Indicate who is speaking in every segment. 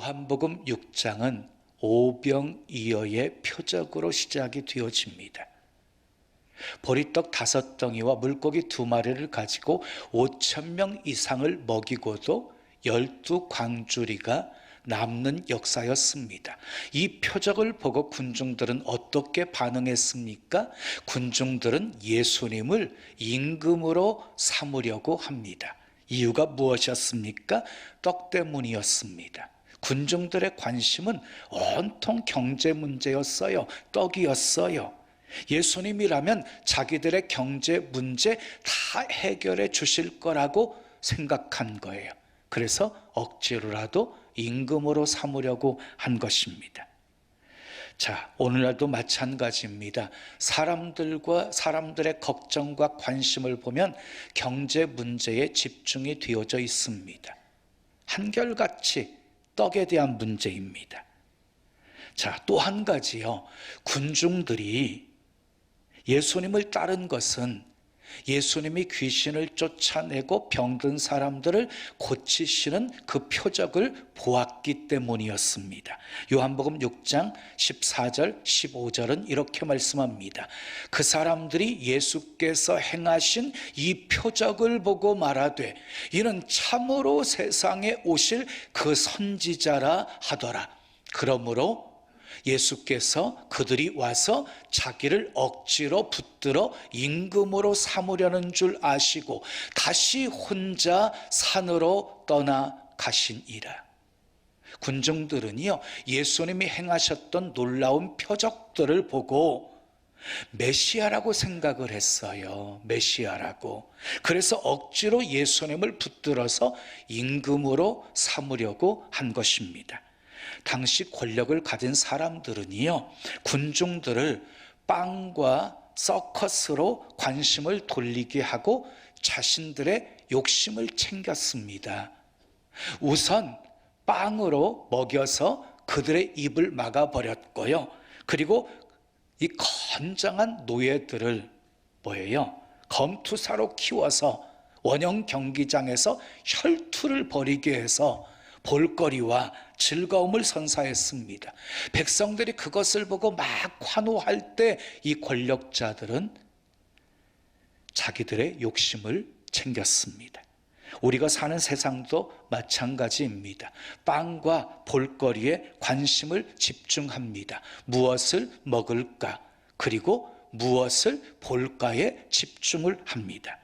Speaker 1: 요한복음 6장은 오병이어의 표적으로 시작이 되어집니다. 보리떡 5덩이와 물고기 2마리를 가지고 5,000명 이상을 먹이고도 12광주리가 남는 역사였습니다. 이 표적을 보고 군중들은 어떻게 반응했습니까? 군중들은 예수님을 임금으로 삼으려고 합니다. 이유가 무엇이었습니까? 떡 때문이었습니다. 군중들의 관심은 온통 경제 문제였어요. 떡이었어요. 예수님이라면 자기들의 경제 문제 다 해결해 주실 거라고 생각한 거예요. 그래서 억지로라도 임금으로 삼으려고 한 것입니다. 자, 오늘날도 마찬가지입니다. 사람들의 걱정과 관심을 보면 경제 문제에 집중이 되어져 있습니다. 한결같이 떡에 대한 문제입니다. 자, 또 한 가지요. 군중들이 예수님을 따른 것은 예수님이 귀신을 쫓아내고 병든 사람들을 고치시는 그 표적을 보았기 때문이었습니다. 요한복음 6장 14절 15절은 이렇게 말씀합니다. 그 사람들이 예수께서 행하신 이 표적을 보고 말하되 이는 참으로 세상에 오실 그 선지자라 하더라. 그러므로 예수께서 그들이 와서 자기를 억지로 붙들어 임금으로 삼으려는 줄 아시고 다시 혼자 산으로 떠나가시니라. 군중들은요, 예수님이 행하셨던 놀라운 표적들을 보고 메시아라고 생각을 했어요. 메시아라고. 그래서 억지로 예수님을 붙들어서 임금으로 삼으려고 한 것입니다. 당시 권력을 가진 사람들은요, 군중들을 빵과 서커스로 관심을 돌리게 하고 자신들의 욕심을 챙겼습니다. 우선 빵으로 먹여서 그들의 입을 막아버렸고요. 그리고 이 건장한 노예들을 검투사로 키워서 원형 경기장에서 혈투를 벌이게 해서 볼거리와 즐거움을 선사했습니다. 백성들이 그것을 보고 막 환호할 때 이 권력자들은 자기들의 욕심을 챙겼습니다. 우리가 사는 세상도 마찬가지입니다. 빵과 볼거리에 관심을 집중합니다. 무엇을 먹을까? 그리고 무엇을 볼까에 집중을 합니다.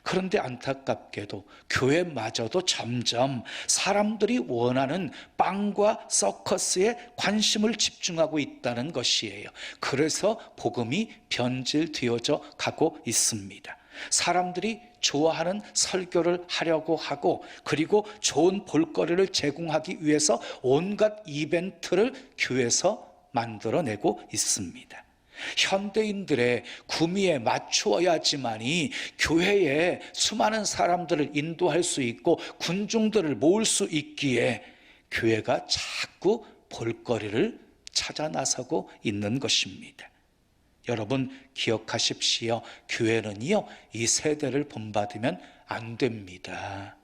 Speaker 1: 그런데 안타깝게도 교회마저도 점점 사람들이 원하는 빵과 서커스에 관심을 집중하고 있다는 것이에요. 그래서 복음이 변질되어져 가고 있습니다. 사람들이 좋아하는 설교를 하려고 하고, 그리고 좋은 볼거리를 제공하기 위해서 온갖 이벤트를 교회에서 만들어내고 있습니다. 현대인들의 구미에 맞추어야지만이 교회에 수많은 사람들을 인도할 수 있고 군중들을 모을 수 있기에 교회가 자꾸 볼거리를 찾아 나서고 있는 것입니다. 여러분 기억하십시오. 교회는요, 이 세대를 본받으면 안 됩니다.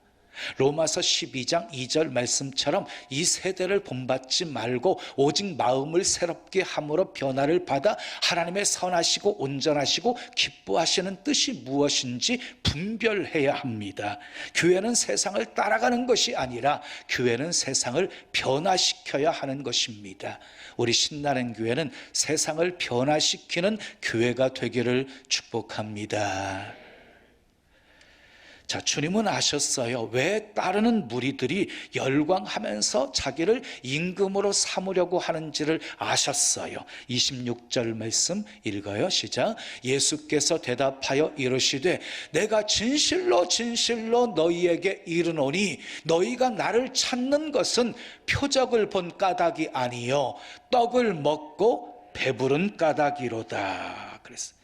Speaker 1: 로마서 12장 2절 말씀처럼 이 세대를 본받지 말고 오직 마음을 새롭게 함으로 변화를 받아 하나님의 선하시고 온전하시고 기뻐하시는 뜻이 무엇인지 분별해야 합니다. 교회는 세상을 따라가는 것이 아니라 교회는 세상을 변화시켜야 하는 것입니다. 우리 신나는 교회는 세상을 변화시키는 교회가 되기를 축복합니다. 자, 주님은 아셨어요. 왜 따르는 무리들이 열광하면서 자기를 임금으로 삼으려고 하는지를 아셨어요. 26절 말씀 읽어요. 시작. 예수께서 대답하여 이르시되 내가 진실로 진실로 너희에게 이르노니 너희가 나를 찾는 것은 표적을 본 까닭이 아니요 떡을 먹고 배부른 까닭이로다. 그랬어요.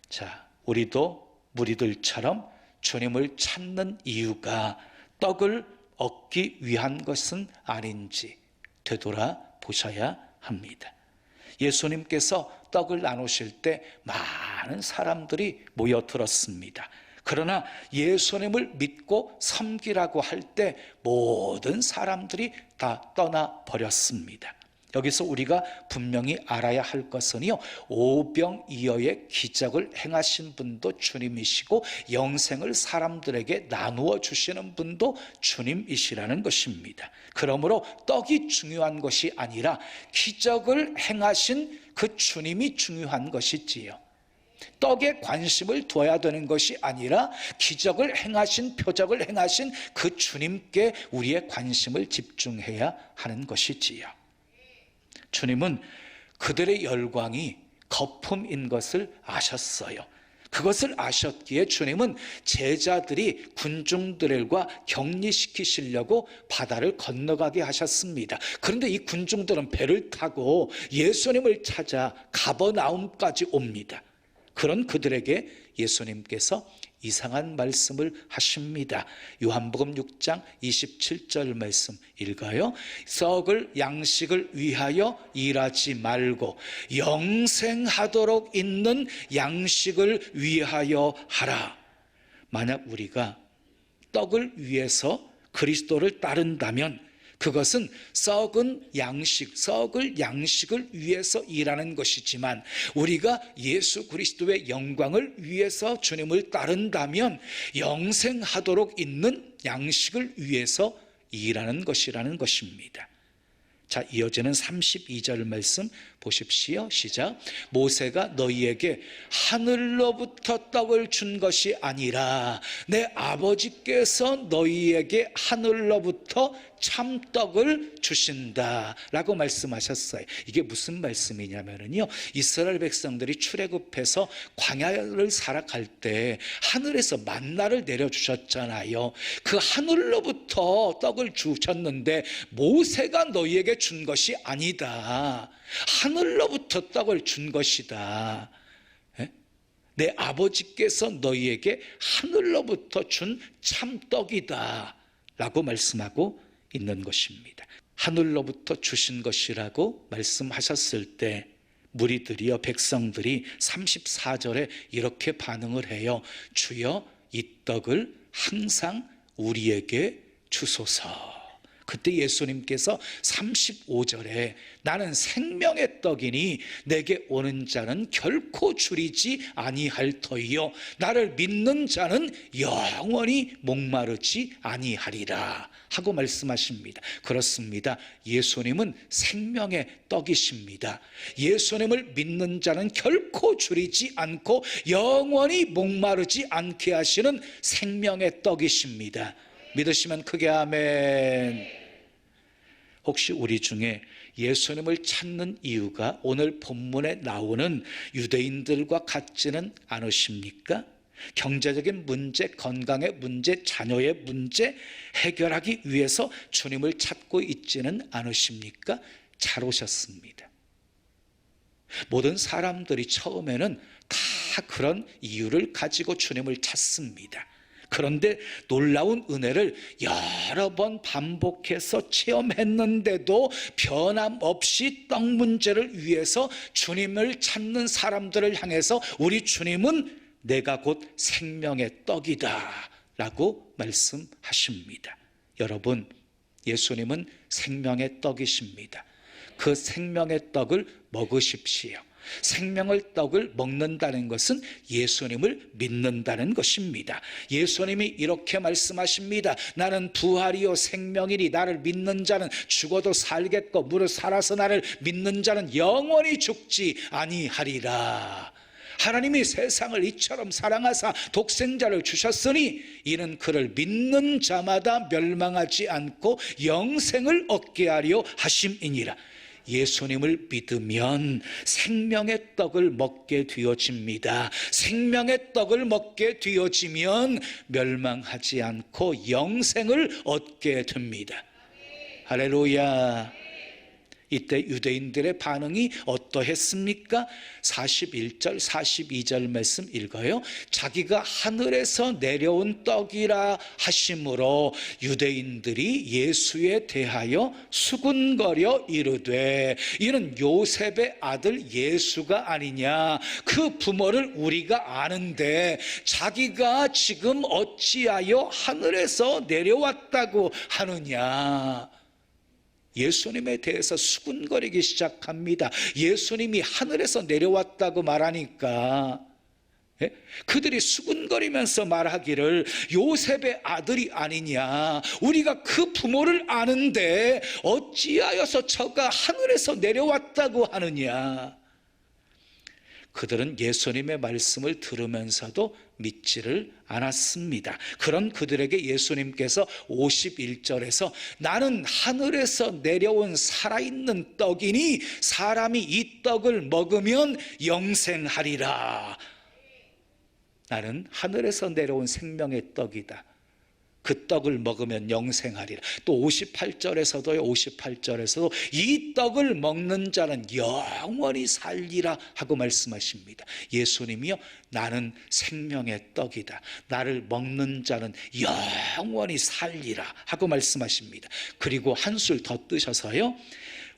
Speaker 1: 자, 우리도 무리들처럼 주님을 찾는 이유가 떡을 얻기 위한 것은 아닌지 되돌아보셔야 합니다. 예수님께서 떡을 나누실 때 많은 사람들이 모여들었습니다. 그러나 예수님을 믿고 섬기라고 할 때 모든 사람들이 다 떠나버렸습니다. 여기서 우리가 분명히 알아야 할 것은요, 오병이어의 기적을 행하신 분도 주님이시고 영생을 사람들에게 나누어 주시는 분도 주님이시라는 것입니다. 그러므로 떡이 중요한 것이 아니라 기적을 행하신 그 주님이 중요한 것이지요. 떡에 관심을 둬야 되는 것이 아니라 기적을 행하신, 표적을 행하신 그 주님께 우리의 관심을 집중해야 하는 것이지요. 주님은 그들의 열광이 거품인 것을 아셨어요. 그것을 아셨기에 주님은 제자들이 군중들과 격리시키시려고 바다를 건너가게 하셨습니다. 그런데 이 군중들은 배를 타고 예수님을 찾아 가버나움까지 옵니다. 그런 그들에게 예수님께서 이상한 말씀을 하십니다. 요한복음 6장 27절 말씀 읽어요. 썩을 양식을 위하여 일하지 말고 영생하도록 있는 양식을 위하여 하라. 만약 우리가 떡을 위해서 그리스도를 따른다면 그것은 썩을 양식을 위해서 일하는 것이지만 우리가 예수 그리스도의 영광을 위해서 주님을 따른다면 영생하도록 있는 양식을 위해서 일하는 것이라는 것입니다. 자, 이어지는 32절 말씀 보십시오. 시작. 모세가 너희에게 하늘로부터 떡을 준 것이 아니라 내 아버지께서 너희에게 하늘로부터 참떡을 주신다 라고 말씀하셨어요. 이게 무슨 말씀이냐면요, 이스라엘 백성들이 출애굽해서 광야를 살아갈 때 하늘에서 만나를 내려주셨잖아요. 그 하늘로부터 떡을 주셨는데 모세가 너희에게 준 것이 아니다. 하늘로부터 떡을 준 것이다. 내 아버지께서 너희에게 하늘로부터 준 참떡이다 라고 말씀하고 있는 것입니다. 하늘로부터 주신 것이라고 말씀하셨을 때 무리들이요, 백성들이 34절에 이렇게 반응을 해요. 주여, 이 떡을 항상 우리에게 주소서. 그때 예수님께서 35절에 나는 생명의 떡이니 내게 오는 자는 결코 줄이지 아니할 터이요 나를 믿는 자는 영원히 목마르지 아니하리라 하고 말씀하십니다. 그렇습니다. 예수님은 생명의 떡이십니다. 예수님을 믿는 자는 결코 줄이지 않고 영원히 목마르지 않게 하시는 생명의 떡이십니다. 믿으시면 크게 아멘. 혹시 우리 중에 예수님을 찾는 이유가 오늘 본문에 나오는 유대인들과 같지는 않으십니까? 경제적인 문제, 건강의 문제, 자녀의 문제 해결하기 위해서 주님을 찾고 있지는 않으십니까? 잘 오셨습니다. 모든 사람들이 처음에는 다 그런 이유를 가지고 주님을 찾습니다. 그런데 놀라운 은혜를 여러 번 반복해서 체험했는데도 변함없이 떡 문제를 위해서 주님을 찾는 사람들을 향해서 우리 주님은 내가 곧 생명의 떡이다 라고 말씀하십니다. 여러분, 예수님은 생명의 떡이십니다. 그 생명의 떡을 먹으십시오. 생명의 떡을 먹는다는 것은 예수님을 믿는다는 것입니다. 예수님이 이렇게 말씀하십니다. 나는 부활이요 생명이니 나를 믿는 자는 죽어도 살겠고 무릇 살아서 나를 믿는 자는 영원히 죽지 아니하리라. 하나님이 세상을 이처럼 사랑하사 독생자를 주셨으니 이는 그를 믿는 자마다 멸망하지 않고 영생을 얻게 하려 하심이니라. 예수님을 믿으면 생명의 떡을 먹게 되어집니다. 생명의 떡을 먹게 되어지면 멸망하지 않고 영생을 얻게 됩니다. 할렐루야. 이때 유대인들의 반응이 어떠했습니까? 41절 42절 말씀 읽어요. 자기가 하늘에서 내려온 떡이라 하심으로 유대인들이 예수에 대하여 수군거려 이르되 이는 요셉의 아들 예수가 아니냐, 그 부모를 우리가 아는데 자기가 지금 어찌하여 하늘에서 내려왔다고 하느냐. 예수님에 대해서 수군거리기 시작합니다. 예수님이 하늘에서 내려왔다고 말하니까 그들이 수군거리면서 말하기를 요셉의 아들이 아니냐, 우리가 그 부모를 아는데 어찌하여서 저가 하늘에서 내려왔다고 하느냐. 그들은 예수님의 말씀을 들으면서도 믿지를 않았습니다. 그런 그들에게 예수님께서 51절에서 나는 하늘에서 내려온 살아있는 떡이니 사람이 이 떡을 먹으면 영생하리라. 나는 하늘에서 내려온 생명의 떡이다. 그 떡을 먹으면 영생하리라. 또 58절에서도요, 58절에서도 이 떡을 먹는 자는 영원히 살리라 하고 말씀하십니다. 예수님이요, 나는 생명의 떡이다. 나를 먹는 자는 영원히 살리라 하고 말씀하십니다. 그리고 한술 더 뜨셔서요,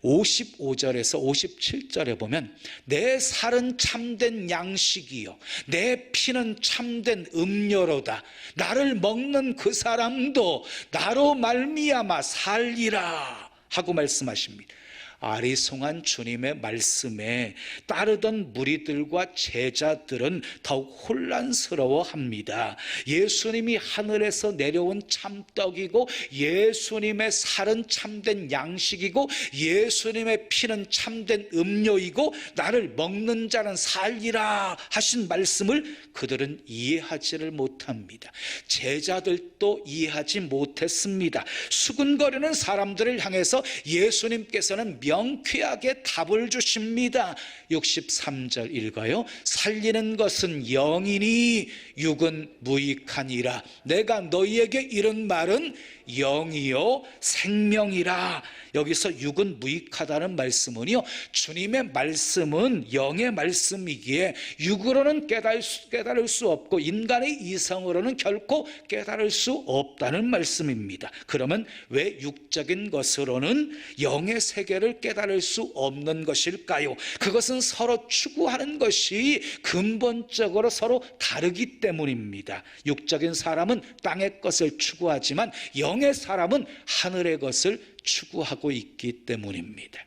Speaker 1: 55절에서 57절에 보면 내 살은 참된 양식이요 내 피는 참된 음료로다. 나를 먹는 그 사람도 나로 말미암아 살리라 하고 말씀하십니다. 아리송한 주님의 말씀에 따르던 무리들과 제자들은 더욱 혼란스러워합니다. 예수님이 하늘에서 내려온 참떡이고 예수님의 살은 참된 양식이고 예수님의 피는 참된 음료이고 나를 먹는 자는 살리라 하신 말씀을 그들은 이해하지를 못합니다. 제자들도 이해하지 못했습니다. 수군거리는 사람들을 향해서 예수님께서는 명쾌하게 답을 주십니다. 63절 읽어요. 살리는 것은 영이니 육은 무익하니라. 내가 너희에게 이른 말은 영이요 생명이라. 여기서 육은 무익하다는 말씀은요, 주님의 말씀은 영의 말씀이기에 육으로는 깨달을 수 없고 인간의 이성으로는 결코 깨달을 수 없다는 말씀입니다. 그러면 왜 육적인 것으로는 영의 세계를 깨달을 수 없는 것일까요? 그것은 서로 추구하는 것이 근본적으로 서로 다르기 때문입니다. 육적인 사람은 땅의 것을 추구하지만 영의 사람은 하늘의 것을 추구하고 있기 때문입니다.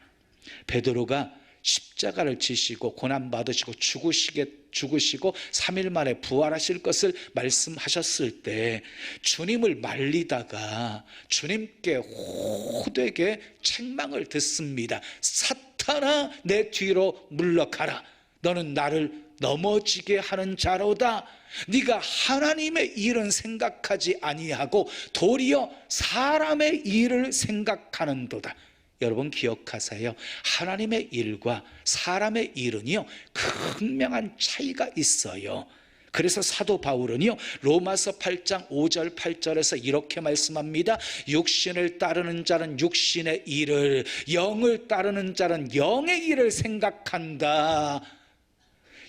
Speaker 1: 베드로가 십자가를 지시고 고난받으시고 죽으시고 3일 만에 부활하실 것을 말씀하셨을 때 주님을 말리다가 주님께 호되게 책망을 듣습니다. 사탄아, 내 뒤로 물러가라. 너는 나를 넘어지게 하는 자로다. 네가 하나님의 일은 생각하지 아니하고 도리어 사람의 일을 생각하는도다. 여러분 기억하세요. 하나님의 일과 사람의 일은요, 극명한 차이가 있어요. 그래서 사도 바울은요, 로마서 8장 5절 8절에서 이렇게 말씀합니다. 육신을 따르는 자는 육신의 일을, 영을 따르는 자는 영의 일을 생각한다.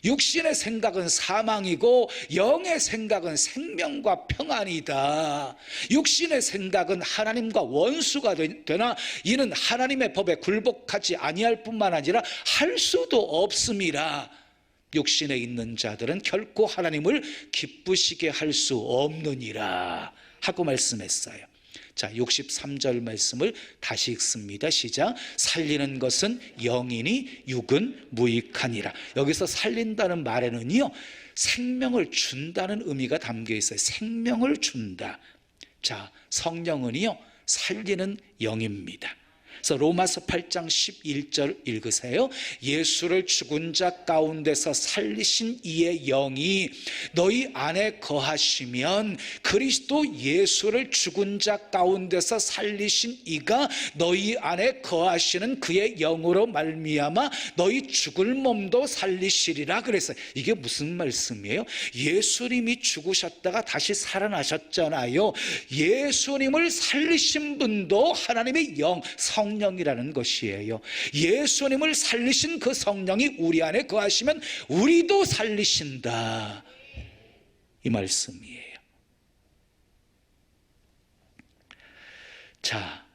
Speaker 1: 육신의 생각은 사망이고 영의 생각은 생명과 평안이다. 육신의 생각은 하나님과 원수가 되나 이는 하나님의 법에 굴복하지 아니할 뿐만 아니라 할 수도 없음이라. 육신에 있는 자들은 결코 하나님을 기쁘시게 할 수 없느니라 하고 말씀했어요. 자, 63절 말씀을 다시 읽습니다. 시작. 살리는 것은 영이니 육은 무익하니라. 여기서 살린다는 말에는요, 생명을 준다는 의미가 담겨 있어요. 생명을 준다. 자, 성령은요, 살리는 영입니다. 그래서 로마서 8장 11절 읽으세요. 예수를 죽은 자 가운데서 살리신 이의 영이 너희 안에 거하시면 그리스도 예수를 죽은 자 가운데서 살리신 이가 너희 안에 거하시는 그의 영으로 말미암아 너희 죽을 몸도 살리시리라 그랬어요. 이게 무슨 말씀이에요? 예수님이 죽으셨다가 다시 살아나셨잖아요. 예수님을 살리신 분도 하나님의 영, 성령이라는 것이에요. 예수님을 살리신 그 성령이 우리 안에 거하시면 우리도 살리신다, 이 말씀이에요. 자,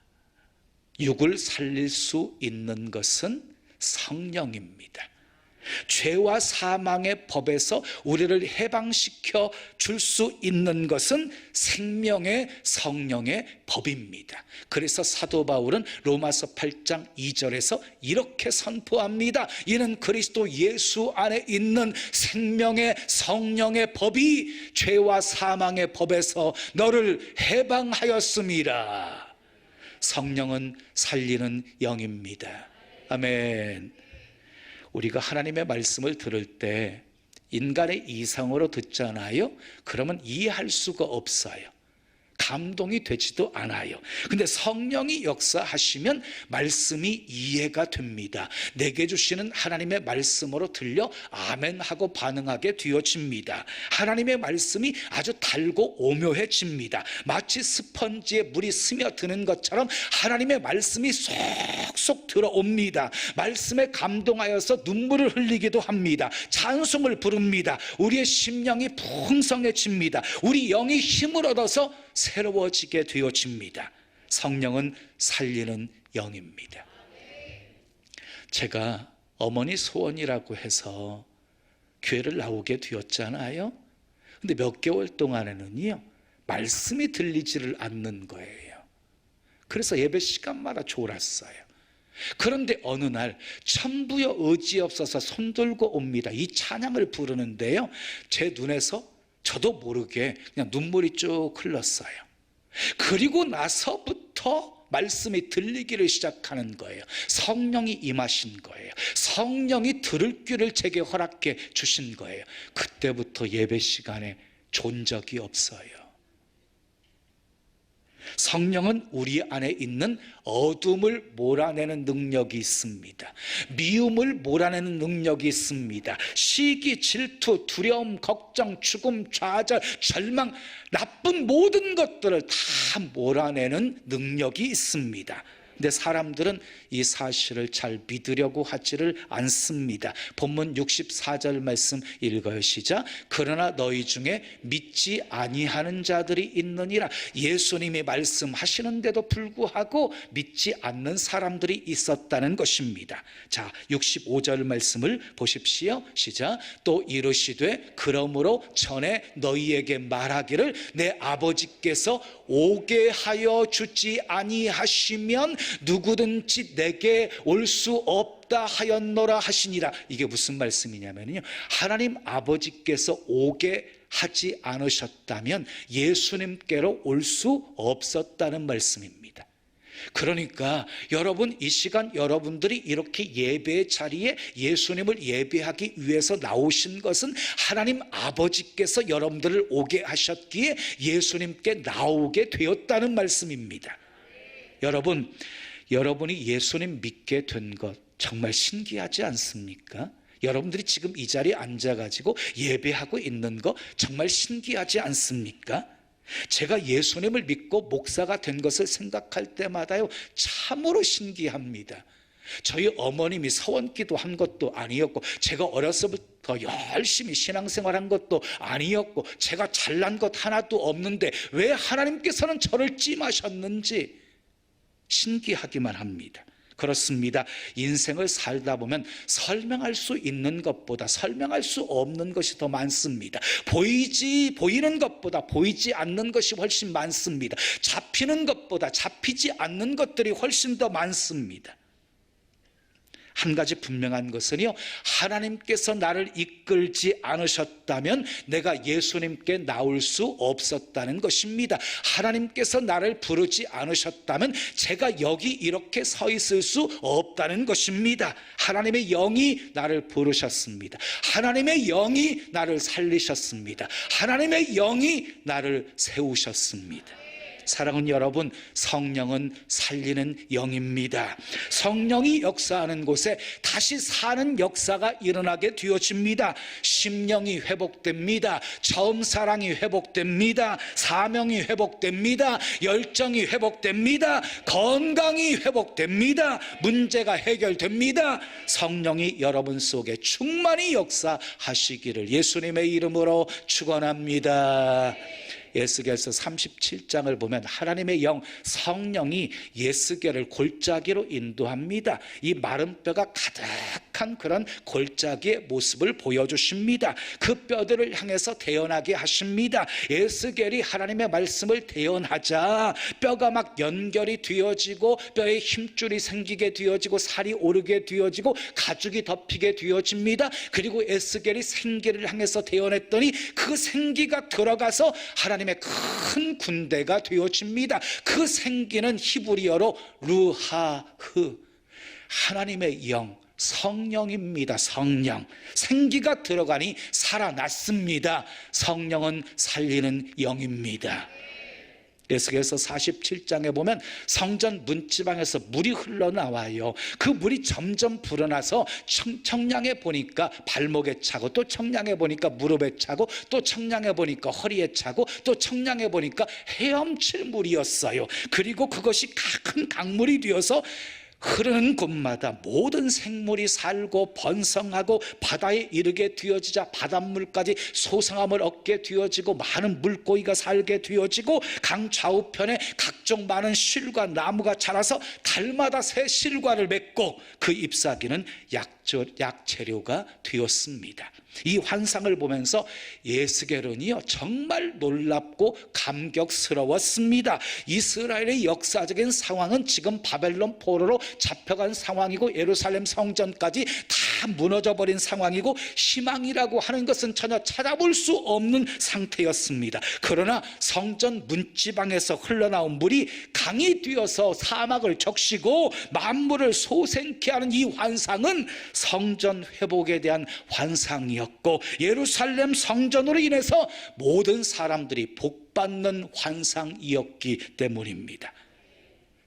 Speaker 1: 육을 살릴 수 있는 것은 성령입니다. 죄와 사망의 법에서 우리를 해방시켜 줄 수 있는 것은 생명의 성령의 법입니다. 그래서 사도 바울은 로마서 8장 2절에서 이렇게 선포합니다. 이는 그리스도 예수 안에 있는 생명의 성령의 법이 죄와 사망의 법에서 너를 해방하였음이라. 성령은 살리는 영입니다. 아멘. 우리가 하나님의 말씀을 들을 때 인간의 이성으로 듣잖아요. 그러면 이해할 수가 없어요. 감동이 되지도 않아요. 근데 성령이 역사하시면 말씀이 이해가 됩니다. 내게 주시는 하나님의 말씀으로 들려 아멘하고 반응하게 되어집니다. 하나님의 말씀이 아주 달고 오묘해집니다. 마치 스펀지에 물이 스며드는 것처럼 하나님의 말씀이 쏙쏙 들어옵니다. 말씀에 감동하여서 눈물을 흘리기도 합니다. 찬송을 부릅니다. 우리의 심령이 풍성해집니다. 우리 영이 힘을 얻어서 새로워지게 되어집니다. 성령은 살리는 영입니다. 제가 어머니 소원이라고 해서 교회를 나오게 되었잖아요. 근데 몇 개월 동안에는요, 말씀이 들리지를 않는 거예요. 그래서 예배 시간마다 졸았어요. 그런데 어느 날 천부여 의지없어서 손들고 옵니다. 이 찬양을 부르는데요, 제 눈에서 저도 모르게 그냥 눈물이 쭉 흘렀어요. 그리고 나서부터 말씀이 들리기를 시작하는 거예요. 성령이 임하신 거예요. 성령이 들을 귀를 제게 허락해 주신 거예요. 그때부터 예배 시간에 존 적이 없어요. 성령은 우리 안에 있는 어둠을 몰아내는 능력이 있습니다. 미움을 몰아내는 능력이 있습니다. 시기, 질투, 두려움, 걱정, 죽음, 좌절, 절망, 나쁜 모든 것들을 다 몰아내는 능력이 있습니다. 근데 사람들은 이 사실을 잘 믿으려고 하지를 않습니다. 본문 64절 말씀 읽어요. 시작. 그러나 너희 중에 믿지 아니하는 자들이 있느니라. 예수님이 말씀하시는데도 불구하고 믿지 않는 사람들이 있었다는 것입니다. 자, 65절 말씀을 보십시오. 시작. 또 이르시되 그러므로 전에 너희에게 말하기를 내 아버지께서 오게 하여 주지 아니하시면 누구든지 내게 올 수 없다 하였노라 하시니라. 이게 무슨 말씀이냐면요, 하나님 아버지께서 오게 하지 않으셨다면 예수님께로 올 수 없었다는 말씀입니다. 그러니까 여러분, 이 시간 여러분들이 이렇게 예배의 자리에 예수님을 예배하기 위해서 나오신 것은 하나님 아버지께서 여러분들을 오게 하셨기에 예수님께 나오게 되었다는 말씀입니다. 여러분, 여러분이 예수님 믿게 된 것 정말 신기하지 않습니까? 여러분들이 지금 이 자리에 앉아가지고 예배하고 있는 거 정말 신기하지 않습니까? 제가 예수님을 믿고 목사가 된 것을 생각할 때마다요, 참으로 신기합니다. 저희 어머님이 서원기도 한 것도 아니었고, 제가 어려서부터 열심히 신앙생활한 것도 아니었고, 제가 잘난 것 하나도 없는데 왜 하나님께서는 저를 찜하셨는지 신기하기만 합니다. 그렇습니다. 인생을 살다 보면 설명할 수 있는 것보다 설명할 수 없는 것이 더 많습니다. 보이는 것보다 보이지 않는 것이 훨씬 많습니다. 잡히는 것보다 잡히지 않는 것들이 훨씬 더 많습니다. 한 가지 분명한 것은요, 하나님께서 나를 이끌지 않으셨다면 내가 예수님께 나올 수 없었다는 것입니다. 하나님께서 나를 부르지 않으셨다면 제가 여기 이렇게 서 있을 수 없다는 것입니다. 하나님의 영이 나를 부르셨습니다. 하나님의 영이 나를 살리셨습니다. 하나님의 영이 나를 세우셨습니다. 사랑하는 여러분, 성령은 살리는 영입니다. 성령이 역사하는 곳에 다시 사는 역사가 일어나게 되어집니다. 심령이 회복됩니다. 처음 사랑이 회복됩니다. 사명이 회복됩니다. 열정이 회복됩니다. 건강이 회복됩니다. 문제가 해결됩니다. 성령이 여러분 속에 충만히 역사하시기를 예수님의 이름으로 축원합니다. 에스겔서 37장을 보면 하나님의 영 성령이 에스겔을 골짜기로 인도합니다. 이 마른 뼈가 가득한 그런 골짜기의 모습을 보여주십니다. 그 뼈들을 향해서 태어나게 하십니다. 에스겔이 하나님의 말씀을 태어나자 뼈가 막 연결이 되어지고 뼈에 힘줄이 생기게 되어지고 살이 오르게 되어지고 가죽이 덮이게 되어집니다. 그리고 에스겔이 생기를 향해서 태어났더니 그 생기가 들어가서 하나님의 큰 군대가 되어집니다. 그 생기는 히브리어로 루하흐, 하나님의 영, 성령입니다. 성령, 생기가 들어가니 살아났습니다. 성령은 살리는 영입니다. 에스겔서 47장에 보면 성전 문지방에서 물이 흘러나와요. 그 물이 점점 불어나서 청량해 보니까 발목에 차고, 또 청량해 보니까 무릎에 차고, 또 청량해 보니까 허리에 차고, 또 청량해 보니까 헤엄칠 물이었어요. 그리고 그것이 큰 강물이 되어서 흐르는 곳마다 모든 생물이 살고 번성하고 바다에 이르게 되어지자 바닷물까지 소성함을 얻게 되어지고 많은 물고기가 살게 되어지고 강 좌우편에 각종 많은 실과 나무가 자라서 달마다 새 실과를 맺고 그 잎사귀는 약재료가 되었습니다. 이 환상을 보면서 에스겔은요 정말 놀랍고 감격스러웠습니다. 이스라엘의 역사적인 상황은 지금 바벨론 포로로 잡혀간 상황이고 예루살렘 성전까지 다 무너져 버린 상황이고 희망이라고 하는 것은 전혀 찾아볼 수 없는 상태였습니다. 그러나 성전 문지방에서 흘러나온 물이 강이 되어서 사막을 적시고 만물을 소생케 하는 이 환상은 성전 회복에 대한 환상이었고 예루살렘 성전으로 인해서 모든 사람들이 복받는 환상이었기 때문입니다.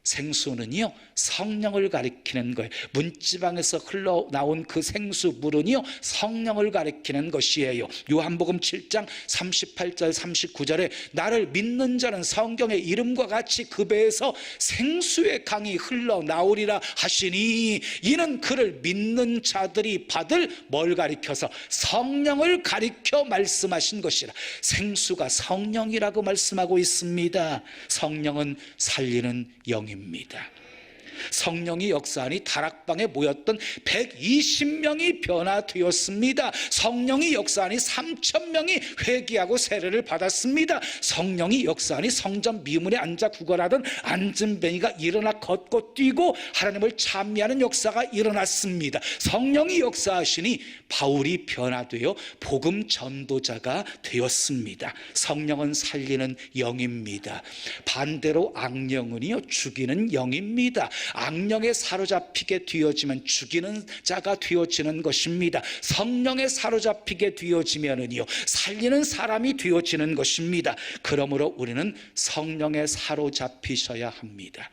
Speaker 1: 생수는요 성령을 가리키는 거예요. 문지방에서 흘러나온 그 생수물은요 성령을 가리키는 것이에요. 요한복음 7장 38절 39절에 나를 믿는 자는 성경의 이름과 같이 그 배에서 생수의 강이 흘러나오리라 하시니 이는 그를 믿는 자들이 받을 뭘 가리켜서 성령을 가리켜 말씀하신 것이라. 생수가 성령이라고 말씀하고 있습니다. 성령은 살리는 영입니다. 성령이 역사하니 다락방에 모였던 120명이 변화되었습니다. 성령이 역사하니 3,000명이 회개하고 세례를 받았습니다. 성령이 역사하니 성전 미문에 앉아 구걸하던 앉은뱅이가 일어나 걷고 뛰고 하나님을 찬미하는 역사가 일어났습니다. 성령이 역사하시니 바울이 변화되어 복음 전도자가 되었습니다. 성령은 살리는 영입니다. 반대로 악령은요 죽이는 영입니다. 악령에 사로잡히게 되어지면 죽이는 자가 되어지는 것입니다. 성령에 사로잡히게 되어지면은요 살리는 사람이 되어지는 것입니다. 그러므로 우리는 성령에 사로잡히셔야 합니다.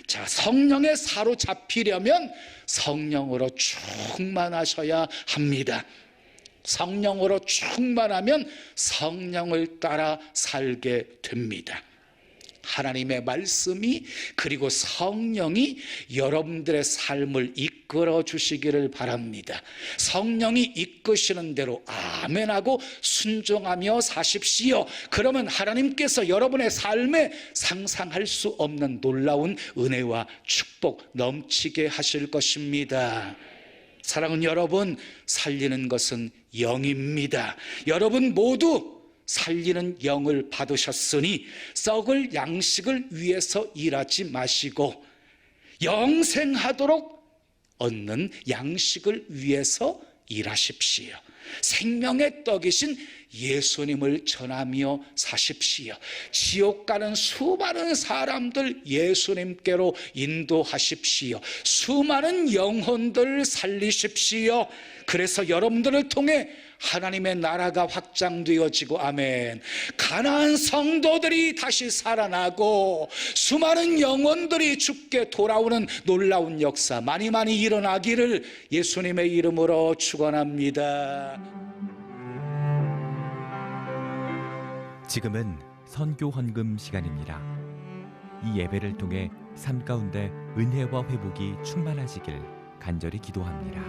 Speaker 1: 자, 성령에 사로잡히려면 성령으로 충만하셔야 합니다. 성령으로 충만하면 성령을 따라 살게 됩니다. 하나님의 말씀이 그리고 성령이 여러분들의 삶을 이끌어 주시기를 바랍니다. 성령이 이끄시는 대로 아멘하고 순종하며 사십시오. 그러면 하나님께서 여러분의 삶에 상상할 수 없는 놀라운 은혜와 축복 넘치게 하실 것입니다. 사랑하는 여러분, 살리는 것은 영입니다. 여러분 모두 살리는 영을 받으셨으니 썩을 양식을 위해서 일하지 마시고 영생하도록 얻는 양식을 위해서 일하십시오. 생명의 떡이신 예수님을 전하며 사십시오. 지옥 가는 수많은 사람들 예수님께로 인도하십시오. 수많은 영혼들 살리십시오. 그래서 여러분들을 통해 하나님의 나라가 확장되어지고, 아멘, 가나안 성도들이 다시 살아나고 수많은 영혼들이 주께 돌아오는 놀라운 역사 많이 일어나기를 예수님의 이름으로 축원합니다.
Speaker 2: 지금은 선교 헌금 시간입니다. 이 예배를 통해 삶 가운데 은혜와 회복이 충만하시길 간절히 기도합니다.